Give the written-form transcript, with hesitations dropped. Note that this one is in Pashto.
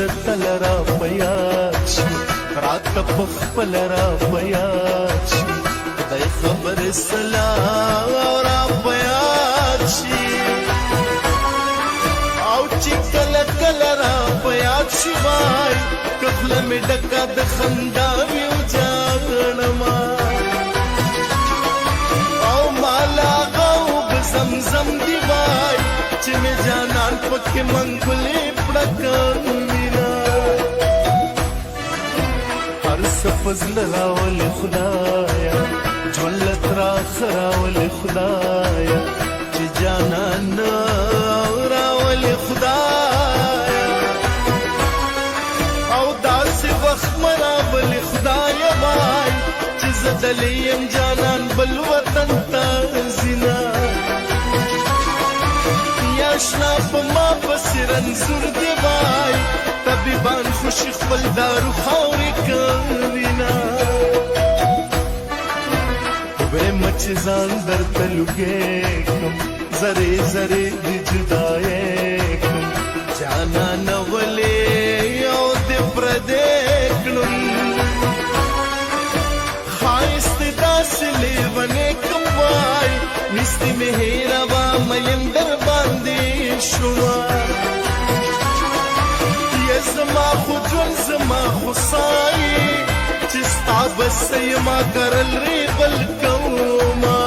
تل را په یاد شي راته په خپل را په یاد شي خدای خبر سلام را په یاد شي او چې کله کله را په یاد شي وای کله مې ډکه د خندا وي جانما او مالا غوب زمزم دی وای چې مې جانان پکې منګلې پړکمینا هر سفزل راول خدایا جولت را خراول خدایا چې جانان راول خدایا او داسې وخت مراول خدایا وای چې زدلیم جانان بل وطن ته زینا یاشنا په ما پسې رنځور دی وای طبیبان خوشي خپل دارو خاورې کوینا ویم چې ځان درته لوګې کړم زرې زرې د جدایۍ کړم جانان ولې او د پردې کړم ښایست داسې لیونې کوم وای نستې مې هېروه مین در باندې شوه زما خو ژوند زما خو سایې چې ستا بس یما کرل ری بل کومه